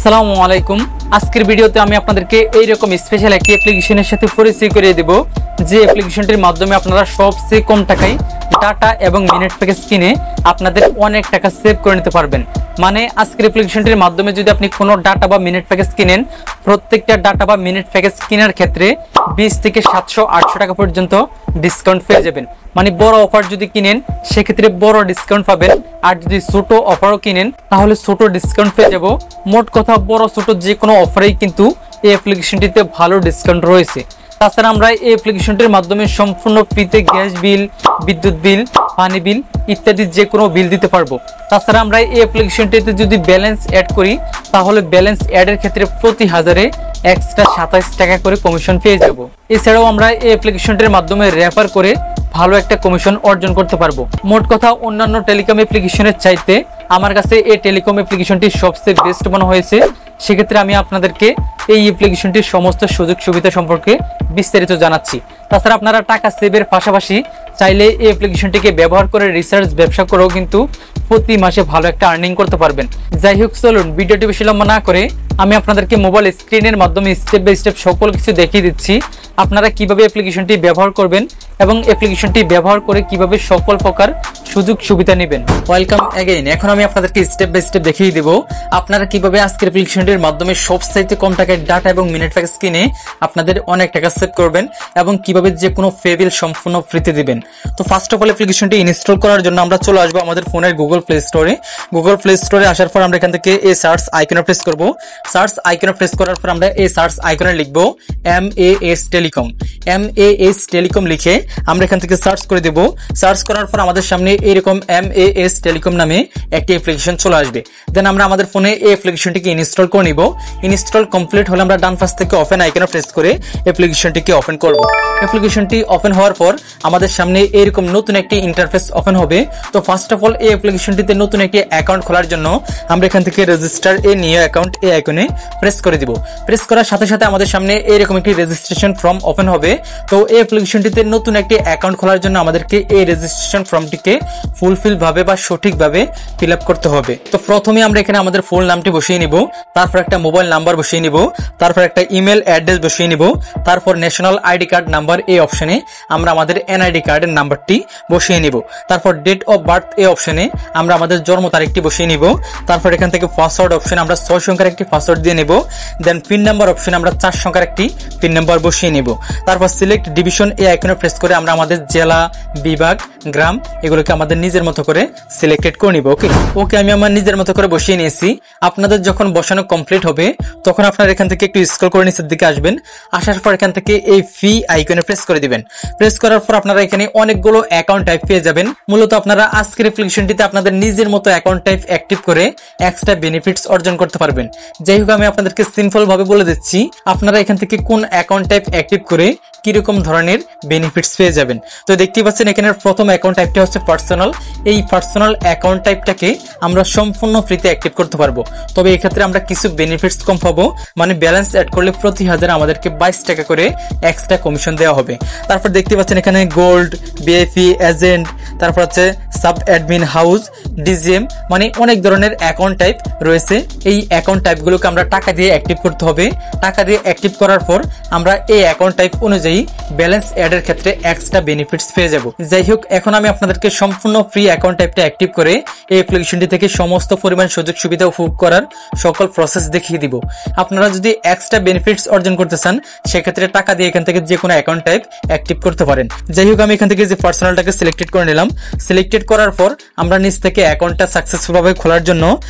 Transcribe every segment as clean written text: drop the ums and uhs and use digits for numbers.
আসসালামু আলাইকুম। আজকের ভিডিওতে আমি আপনাদেরকে এইরকম স্পেশাল একটি অ্যাপ্লিকেশনের সাথে পরিচয় করিয়ে দেব, যে অ্যাপ্লিকেশনটির মাধ্যমে আপনারা সবচেয়ে কম টাকায় ডাটা এবং মিনিট প্যাকেজ কিনে আপনাদের অনেক টাকা সেভ করে নিতে পারবেন। মানে আজকের অ্যাপ্লিকেশনটির মাধ্যমে যদি আপনি কোনো ডাটা বা মিনিট প্যাকেজ কিনেন, প্রত্যেকটা ডাটা বা মিনিট প্যাকেজ কেনার ক্ষেত্রে 20 থেকে 700-800 টাকা পর্যন্ত ডিসকাউন্ট পেয়ে যাবেন। মানে বড় অফার যদি কিনেন সেক্ষেত্রে বড় ডিসকাউন্ট পাবেন, আর যদি ছোট অফারও কিনেন তাহলে ছোট ডিসকাউন্ট পেয়ে যাব। মোট কথা বড় ছোট যে কোনো অফারেই কিন্তু এই অ্যাপ্লিকেশনটিতে ভালো ডিসকাউন্ট রয়েছে। তাছাড়া আমরা এই অ্যাপ্লিকেশনটির মাধ্যমে সম্পূর্ণ ফ্রিতে গ্যাস বিল, বিদ্যুৎ বিল, পানি বিল ইত্যাদি যে কোনো বিল দিতে পারবো। তাছাড়া আমরা এই অ্যাপ্লিকেশনটিতে যদি ব্যালেন্স অ্যাড করি তাহলে ব্যালেন্স অ্যাডের ক্ষেত্রে প্রতি হাজারে এক্সট্রা 27 টাকা করে কমিশন পেয়ে যাব। এছাড়াও আমরা এই অ্যাপ্লিকেশনটির মাধ্যমে রেফার করে ভালো একটা কমিশন অর্জন করতে পারবো। মোট কথা অন্যান্য টেলিকম অ্যাপ্লিকেশনের চাইতে আমার কাছে এই টেলিকম অ্যাপ্লিকেশনটি সবচেয়ে বেস্ট মনে হয়েছে। সেক্ষেত্রে আমি আপনাদেরকে এই অ্যাপ্লিকেশনটির সমস্ত সুযোগ সুবিধা সম্পর্কে বিস্তারিত জানাচ্ছি। তাছাড়া আপনারা টাকা সেভের পাশাপাশি চাইলে এই অ্যাপ্লিকেশনটিকে ব্যবহার করে রিসার্চ ব্যবসা করেও কিন্তু প্রতি মাসে ভালো একটা আর্নিং করতে পারবেন। যাই হোক, চলুন ভিডিওটি বেশি লম্বা না করে আমি আপনাদেরকে মোবাইল স্ক্রিনের মাধ্যমে স্টেপ বাই স্টেপ সকল কিছু দেখিয়ে দিচ্ছি, আপনারা কিভাবে অ্যাপ্লিকেশনটি ব্যবহার করবেন এবং অ্যাপ্লিকেশনটি ব্যবহার করে কিভাবে সকল প্রকার সুযোগ সুবিধা নেবেন। Welcome again. এখন আমি আপনাদেরকে স্টেপ বাই স্টেপ দেখিয়ে দেব আপনারা কিভাবে আজকের অ্যাপ্লিকেশনটির মাধ্যমে সবচাইতে কম টাকায় ডাটা এবং মিনিট প্যাকেজ কিনে আপনাদের অনেক টাকা সেভ করবেন এবং কিভাবে যে কোনো ফেবিল সম্পূর্ণ ফ্রিতে দিবেন। তো ফার্স্ট অফ অল অ্যাপ্লিকেশনটি ইনস্টল করার জন্য আমরা চলে আসবো আমাদের ফোনের গুগল প্লে স্টোরে। গুগল প্লে স্টোরে আসার পর আমরা এখান থেকে এই সার্চ আইকনে প্রেস করব। সার্চ আইকনে প্রেস করার পর আমরা এই সার্চ আইকনে লিখবো MAS টেলিকম। MAS টেলিকম লিখে আমরা এখান থেকে সার্চ করে দেব। সার্চ করার পর আমাদের সামনে এরকম MAS টেলিকম নামে একটি অ্যাপ্লিকেশন চলে আসবে। দেন আমরা আমাদের ফোনে এই অ্যাপ্লিকেশনটিকে ইনস্টল করে নিব। ইনস্টল কমপ্লিট হলে আমরা ডান পাশ থেকে ওপেন আইকনে প্রেস করে অ্যাপ্লিকেশনটিকে ওপেন করব। অ্যাপ্লিকেশনটি ওপেন হওয়ার পর আমাদের সামনে এরকম নতুন একটি ইন্টারফেস ওপেন হবে। তো ফার্স্ট অফ অল এই অ্যাপ্লিকেশনটিতে নতুন একটি অ্যাকাউন্ট খোলার জন্য আমরা এখান থেকে রেজিস্টার এ নিউ অ্যাকাউন্ট এই আইকনে প্রেস করে দিব। প্রেস করার সাথে সাথে আমাদের সামনে এরকম একটি রেজিস্ট্রেশন ফর্ম ওপেন হবে। তো এই অ্যাপ্লিকেশনটিতে নতুন একটি অ্যাকাউন্ট খোলার জন্য আমাদেরকে এই রেজিস্ট্রেশন ফর্মটিকে ফুলফিল ভাবে বা সঠিকভাবে ফিল আপ করতে হবে। তো প্রথমে আমরা এখানে আমাদের ফুল নামটি বসিয়ে নিব, তারপর একটা মোবাইল নাম্বার বসিয়ে নিব, তারপর একটা ইমেল অ্যাড্রেস বসিয়ে নিব, তারপর ন্যাশনাল আইডি কার্ড নাম্বার এই অপশনে আমরা আমাদের এনআইডি কার্ডের নাম্বারটি বসিয়ে নিব, তারপর ডেট অফ বার্থ এই অপশনে আমরা আমাদের জন্ম তারিখটি বসিয়ে নিব, তারপর এখান থেকে পাসওয়ার্ড অপশনে আমরা 6 সংখ্যার একটি পাসওয়ার্ড দিয়ে নেব, দেন পিন নাম্বার অপশনে আমরা 4 সংখ্যার একটি পিন নাম্বার বসিয়ে নিব, তারপর সিলেক্ট ডিভিশন এই আইকনে প্রেস করে আমরা আমাদের জেলা, বিভাগ, গ্রাম এগুলোকে আমাদের নিজের মতো করে সিলেক্টেড করে নিব। ওকে আমি আমার নিজের মতো করে বসিয়ে নিয়েছি। আপনাদের যখন বসানো কমপ্লিট হবে তখন আপনারা এখান থেকে একটু স্ক্রল করে নিচের দিকে আসবেন। আসার পর এখান থেকে এই ফি আইকনে প্রেস করে দিবেন। প্রেস করার পর আপনারা এখানে অনেকগুলো অ্যাকাউন্ট টাইপ পেয়ে যাবেন। মূলত আপনারা আজকের অ্যাপ্লিকেশনটিতে আপনাদের নিজের মতো অ্যাকাউন্ট টাইপ অ্যাক্টিভ করে এক্সট্রা বেনিফিটস অর্জন করতে পারবেন। যাই হোক, আমি আপনাদেরকে সিম্পল ভাবে বলে দিচ্ছি আপনারা এখান থেকে কোন অ্যাকাউন্ট টাইপ অ্যাক্টিভ করে কিরকম ধরনের বেনিফিটস পেয়ে যাবেন। তো দেখতেই পাচ্ছেন এখানে প্রথম অ্যাকাউন্ট টাইপটা হচ্ছে পার্সোনাল। এই পার্সোনাল অ্যাকাউন্ট টাইপটাকে আমরা সম্পূর্ণ ফ্রিতে অ্যাক্টিভ করতে পারবো, তবে এক্ষেত্রে আমরা কিছু বেনিফিটস কম পাবো। মানে ব্যালেন্স অ্যাড করলে প্রতি হাজার আমাদেরকে 22 টাকা করে এক্সট্রা কমিশন দেওয়া হবে। তারপর দেখতে পাচ্ছেন এখানে গোল্ড, বিআইপি, এজেন্ট, তারপর হচ্ছে সাব অ্যাডমিন হাউস, ডিজিএম, মানে অনেক ধরনের অ্যাকাউন্ট টাইপ রয়েছে। এই অ্যাকাউন্ট টাইপগুলোকে আমরা টাকা দিয়ে অ্যাক্টিভ করতে হবে। টাকা দিয়ে অ্যাক্টিভ করার পর আমরা এই অ্যাকাউন্ট টাইপ অনুযায়ী ব্যালেন্স অ্যাডের ক্ষেত্রে এক্সট্রা বেনিফিটস পেয়ে যাব। যাই হোক, এখন আমি আপনাদেরকে সম্পূর্ণ ফ্রি অ্যাকাউন্ট টাইপটা অ্যাক্টিভ করে এই অ্যাপ্লিকেশনটি থেকে সমস্ত পরিমাণ সুযোগ সুবিধা উপভোগ করার সকল প্রসেস দেখিয়ে দিব। আপনারা যদি এক্সট্রা বেনিফিটস অর্জন করতে চান সেক্ষেত্রে টাকা দিয়ে এখান থেকে যে কোনো অ্যাকাউন্ট টাইপ অ্যাক্টিভ করতে পারেন। যাই হোক, আমি এখান থেকে যে পার্সোনালটাকে সিলেক্টেড করে নিলাম। সিলেক্টেড করার পর আমরা নিচ থেকে অ্যাকাউন্টটা সাকসেসফুল ভাবে খোলার জন্য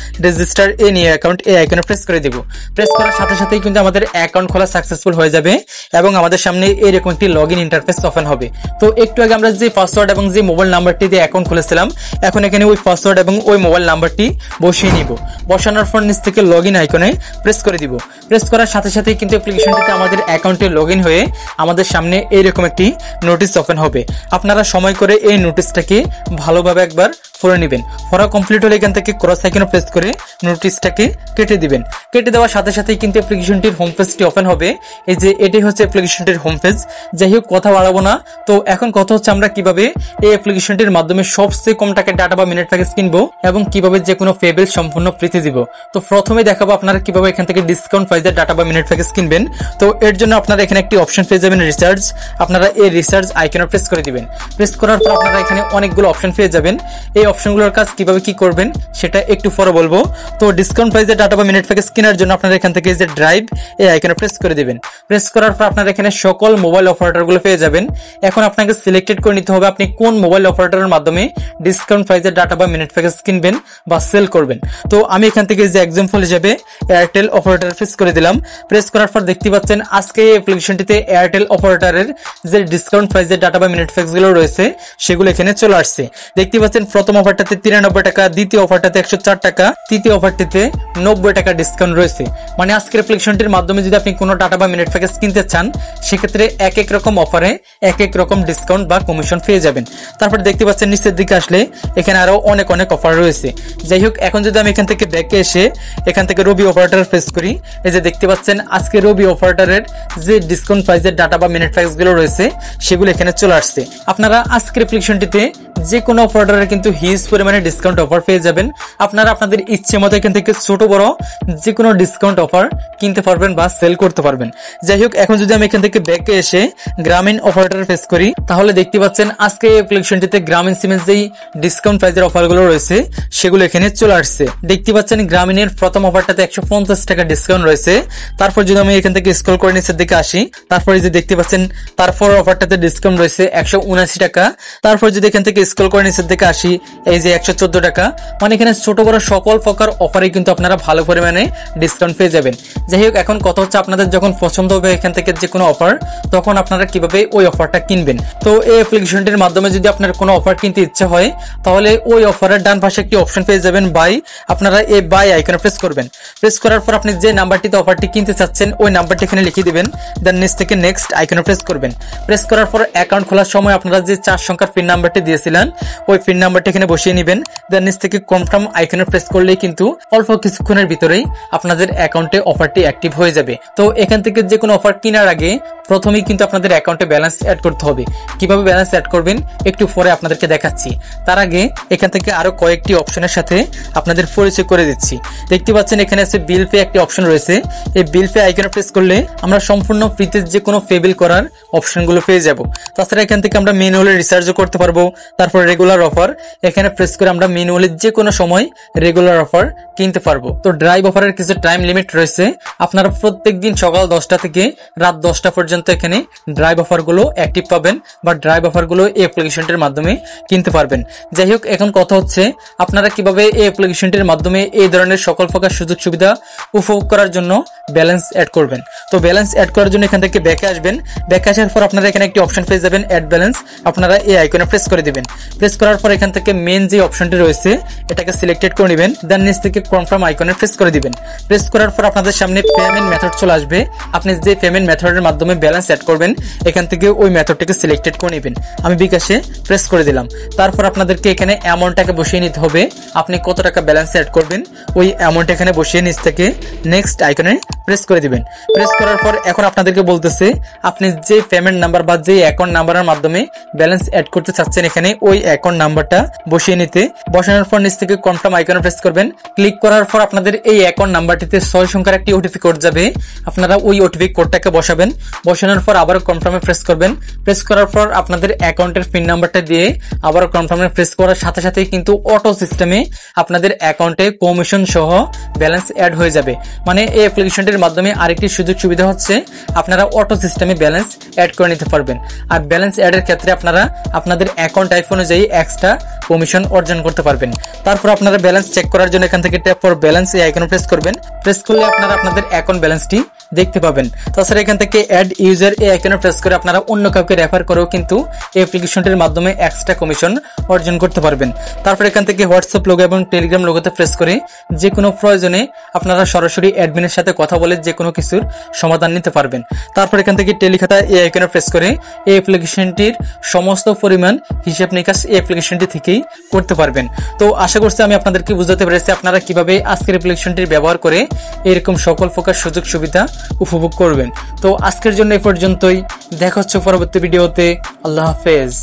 রেজিস্টার এ নিউ অ্যাকাউন্ট এই আইকনে প্রেস করে দিব। প্রেস করার সাথে সাথেই কিন্তু আমাদের অ্যাকাউন্ট খোলা সাকসেসফুল হয়ে যাবে এবং আমাদের সামনে এরকম একটি লগইন ইন্টারফেস ওপেন হবে। তো একটু আগে আমরা যে পাসওয়ার্ড এবং যে মোবাইল নাম্বারটি দিয়ে অ্যাকাউন্ট খুলেছিলাম, এখন এখানে ওই পাসওয়ার্ড এবং ওই মোবাইল নাম্বারটি বসিয়ে নিব। বসানোর পর নিচ থেকে লগইন আইকনে প্রেস করে দিব। প্রেস করার সাথে সাথেই কিন্তু অ্যাপ্লিকেশনটিতে আমাদের অ্যাকাউন্টে লগইন হয়ে আমাদের সামনে এইরকম একটি নোটিশ ওপেন হবে। আপনারা সময় করে এই নোটিশটাকে নোটিশটাকে ভালোভাবে একবার পড়ে নেবেন। পড়া কমপ্লিট হলে এখান থেকে ক্রস আইকনে প্রেস করে নোটিশটাকে কেটে দিবেন। কেটে দেওয়ার সাথে সাথেই কিন্তু অ্যাপ্লিকেশনটির হোম পেজটি ওপেন হবে। এই যে এটাই হচ্ছে অ্যাপ্লিকেশনটির হোম পেজ। যাই হোক, কথা বাড়াবো না। তো এখন কথা হচ্ছে আমরা কিভাবে এই অ্যাপ্লিকেশনটির মাধ্যমে সবচেয়ে কম টাকায় ডাটা বা মিনিট প্যাকেজ কিনবো এবং কিভাবে যে কোনো পেবেল সম্পূর্ণ ফ্রিতে দিব। তো প্রথমে দেখাবো আপনারা কিভাবে এখান থেকে ডিসকাউন্ট প্রাইসে ডাটা বা মিনিট প্যাকেজ কিনবেন। তো এর জন্য আপনারা এখানে একটি অপশন পেয়ে যাবেন, রিসার্চ। আপনারা এই রিসার্চ আইকনে প্রেস করে দিবেন। প্রেস করার পর আপনারা এখানে অনেকগুলো অপশন পেয়ে যাবেন। এই অপশনগুলোর কাজ কিভাবে কি করবেন সেটা একটু পরে বলবো। তো ডিসকাউন্ট প্রাইসে ডাটা বা মিনিট প্যাকেজ কেনার জন্য আপনারা এখান থেকে যে ড্রাইভ এই আইকনে প্রেস করে দিবেন। প্রেস করার পর আপনারা এখানে সকল মোবাইল অপারেটরগুলো পেয়ে যাবেন। এখন আপনাকে সিলেক্টেড করে নিতে হবে আপনি কোন মোবাইল অপারেটরের মাধ্যমে ডিসকাউন্ট প্রাইসে ডাটা বা মিনিট প্যাকেজ কিনবেন বা সেল করবেন। তো আমি এখান থেকে যে এক্সাম্পল হিসেবে এয়ারটেল অপারেটর প্রেস করে দিলাম। প্রেস করার পর দেখতে পাচ্ছেন আজকে এই অ্যাপ্লিকেশনটিতে এয়ারটেল অপারেটরের যে ডিসকাউন্ট প্রাইসে ডাটা বা মিনিট প্যাকেজ গুলো রয়েছে সেগুলো এখানে চলে আসছে। দেখতে পাচ্ছেন প্রথম অফারটাতে 93 টাকা, দ্বিতীয় অফারটাতে 104 টাকা, তৃতীয় অফারটিতে 90 টাকা ডিসকাউন্ট রয়েছে। মানে আজকের অ্যাপ্লিকেশনটির মাধ্যমে যদি আপনি কোনো ডাটা বা মিনিট প্যাকেজ কিনতে চান সেক্ষেত্রে এক এক রকম অফারে এক এক রকম ডিসকাউন্ট বা কমিশন পেয়ে যাবেন। তারপর দেখতে পাচ্ছেন নিচের দিকে আসলে এখানে আরো অনেক অফার রয়েছে। যাই হোক, এখন যদি আমি এখান থেকে ব্যাকে এসে এখান থেকে রবি অপারেটর প্রেস করি, এই যে দেখতে পাচ্ছেন আজকে রবি অপারেটরের যে ডিসকাউন্ট প্রাইসের ডাটা বা মিনিট প্যাকেজ গুলো রয়েছে সেগুলো এখানে চলে আসছে। আপনারা আজকের অ্যাপ্লিকেশনটিতে যে কোনো অপারেটরে কিন্তু হিউজ পরিমাণে ডিসকাউন্ট অফার পেয়ে যাবেন। আপনারা আপনাদের ইচ্ছে মতো এখান থেকে ছোট বড় যে কোনো ডিসকাউন্ট অফার কিনতে পারবেন বা সেল করতে পারবেন। যাই হোক, এখন যদি আমি এখান থেকে ব্যাকে এসে গ্রামীণ অপারেটর ফেস করি তাহলে দেখতে পাচ্ছেন আজকে এই অ্যাপ্লিকেশনটিতে গ্রামীণ সিমের যেই ডিসকাউন্ট প্রাইসের অফারগুলো রয়েছে সেগুলো এখানে চলে আসছে। দেখতে পাচ্ছেন গ্রামীণের প্রথম অফারটাতে 150 টাকা ডিসকাউন্ট রয়েছে। তারপর যদি আমি এখান থেকে স্ক্রল করে নিচের দিকে আসি, তারপরে যে দেখতে পাচ্ছেন তারপর অফারটাতে ডিসকাউন্ট রয়েছে 179 টাকা। তারপর যদি এখান থেকে স্ক্রল করে নিচের দিকে আসি, এই যে 114 টাকা। মানে এখানে ছোট বড় সকল প্রকার অফারে কিন্তু আপনারা ভালো পরিমাণে ডিসকাউন্ট পেয়ে যাবেন। যাই হোক, এখন কথা হচ্ছে আপনাদের যখন পছন্দ হবে এখান থেকে যে কোনো অফার তখন আপনারা কিভাবে ওই অফারটা কিনবেন। তো এই অ্যাপ্লিকেশনটির মাধ্যমে যদি আপনার কোনো অফার কিনতে ইচ্ছে হয় তাহলে ওই অফারের ডান পাশে একটি অপশন পেয়ে যাবেন বাই। আপনারা এই বাই আইকনে প্রেস করবেন। প্রেস করার পর আপনি যে নাম্বারটিতে অফারটি কিনতে চাচ্ছেন ওই নাম্বারটি এখানে লিখে দিবেন। দেন নিচ থেকে নেক্সট আইকনে প্রেস করবেন। প্রেস করার পর অ্যাকাউন্ট খোলার সময় আপনারা যে 4 সংখ্যার পিন নাম্বারটি দিয়েছিলেন ওই পিন নাম্বারটি এখানে বসিয়ে নেবেন। দেন নিচ থেকে কনফার্ম আইকনে প্রেস করলেই কিন্তু অল্প কিছুক্ষণের ভিতরেই আপনাদের অ্যাকাউন্টে অফারটি অ্যাক্টিভ হয়ে যাবে। তো এখান থেকে যে কোনো অফার কেনার আগে প্রথমেই কিন্তু আপনাদের অ্যাকাউন্টে ব্যালেন্স অ্যাড করতে হবে। কিভাবে ব্যালেন্স অ্যাড করবেন একটু পরে আপনাদেরকে দেখাচ্ছি। তার আগে এখান থেকে আরো কয়েকটি অপশনের সাথে আপনাদের পরিচয় করে দিচ্ছি। দেখতে পাচ্ছেন এখানে আছে বিল পে একটি অপশন রয়েছে। এই বিল পে আইকনে প্রেস করলে আমরা সম্পূর্ণ ফ্রিতে যে কোনো পে বিল করার অপশনগুলো পেয়ে যাব। তাছাড়া এখান থেকে আমরা ম্যানুয়ালি রিচার্জও করতে পারবো। তারপর রেগুলার অফার এখানে প্রেস করে আমরা ম্যানুয়ালি যে কোনো সময় রেগুলার অফার কিনতে পারবো। তো ড্রাইভ অফারের কিছু টাইম লিমিট রয়েছে। আপনারা প্রত্যেকদিন সকাল 10টা থেকে রাত 10টা পর্যন্ত এখানে ড্রাইভ অফারগুলো অ্যাক্টিভ পাবেন বা ড্রাইভ অফারগুলো এই অ্যাপ্লিকেশনটির মাধ্যমে কিনতে পারবেন। যাই হোক, এখন কথা হচ্ছে আপনারা কিভাবে এই অ্যাপ্লিকেশনটির মাধ্যমে এই ধরনের সকল প্রকার সুযোগ সুবিধা উপভোগ করার জন্য ব্যালেন্স অ্যাড করবেন। তো ব্যালেন্স অ্যাড করার জন্য এখান থেকে ব্যাকে আসবেন। ব্যাকে আসার পর আপনারা এখানে একটি অপশন পেয়ে যাবেন অ্যাড ব্যালেন্স। আপনারা এই আইকনে প্রেস করে দিবেন। প্রেস করার পর এখান থেকে মেন যে অপশনটি রয়েছে এটাকে সিলেক্টেড করে নেবেন। দেন নিচ থেকে কনফার্ম আইকনে প্রেস করে দিবেন। প্রেস করার পর আপনাদের সামনে পেমেন্ট মেথড চলে আসবে। আপনি যে পেমেন্ট মেথডের মাধ্যমে ব্যালেন্স অ্যাড করবেন এখান থেকে ওই মেথডটাকে সিলেক্টেড করে নেবেন। আমি বিকাশে প্রেস করে দিলাম। তারপর আপনাদেরকে এখানে অ্যামাউন্টটাকে বসিয়ে নিতে হবে। আপনি কত টাকা ব্যালেন্স অ্যাড করবেন ওই অ্যামাউন্ট এখানে বসিয়ে নিচ থেকে নেক্সট আইকনে প্রেস করে দিবেন। প্রেস করার পর এখন আপনাদেরকে বলতেছে আপনি যে পেমেন্ট নাম্বার বা যে অ্যাকাউন্ট নাম্বারের মাধ্যমে ব্যালেন্স অ্যাড করতে চাচ্ছেন এখানে ওই অ্যাকাউন্ট নাম্বারটা বসিয়ে নিতে। বসানোর পর নিচ থেকে কনফার্ম আইকনে প্রেস করবেন। ক্লিক করার পর আপনাদের এই অ্যাকাউন্ট নাম্বারটিতে 6 সংখ্যার একটি ওটিপি কোড যাবে। আপনারা ওই ওটিপি কোডটাকে বসাবেন। বসানোর পর আবার কনফার্মে প্রেস করবেন। প্রেস করার পর আপনাদের অ্যাকাউন্টের পিন নাম্বারটা দিয়ে আবার কনফার্মে প্রেস করার সাথে সাথেই কিন্তু অটো সিস্টেমে আপনাদের অ্যাকাউন্টে কমিশন সহ ব্যালেন্স অ্যাড হয়ে যাবে। মানে এই অ্যাপ্লিকেশনটির মাধ্যমে আরেকটি সুযোগ সুবিধা হচ্ছে আপনারা অটো সিস্টেমে ব্যালেন্স অ্যাড করে নিতে পারবেন। আর ব্যালেন্স অ্যাডের ক্ষেত্রে আপনারা আপনাদের অ্যাকাউন্ট টাইপ অনুযায়ী এক্সট্রা কমিশন অর্জন করতে পারবেন। তারপর আপনারা ব্যালেন্স চেক করার জন্য এখান থেকে ট্যাপ ফর ব্যালেন্স এই আইকনে প্রেস করবেন। প্রেস করলে আপনারা আপনাদের অ্যাকাউন্ট ব্যালেন্সটি দেখতে পাবেন। তাছাড়া এখান থেকে অ্যাড ইউজার এই আইকনে প্রেস করে আপনারা অন্য কাউকে রেফার করেও কিন্তু এই অ্যাপ্লিকেশনটির মাধ্যমে এক্সট্রা কমিশন অর্জন করতে পারবেন। তারপর এখান থেকে হোয়াটসঅ্যাপ লোগো এবং টেলিগ্রাম লোগোতে প্রেস করে যে কোনো প্রয়োজনে আপনারা সরাসরি অ্যাডমিনের সাথে কথা বলে যে কোনো কিছুর সমাধান নিতে পারবেন। তারপর এখান থেকে টেলিখাতা এই আইকনে প্রেস করে এই অ্যাপ্লিকেশনটির সমস্ত পরিমাণ হিসাব নিকাশ এই অ্যাপ্লিকেশনটি থেকেই করতে পারবেন। তো আশা করছি আমি আপনাদেরকে বুঝাতে পেরেছি আপনারা কিভাবে আজকের অ্যাপ্লিকেশনটি ব্যবহার করে এরকম সকল প্রকার সুযোগ সুবিধা উপভোগ করবেন। তো আজকের জন্য এই পর্যন্তই, দেখা হচ্ছে পরবর্তী ভিডিওতে। আল্লাহ হাফেজ।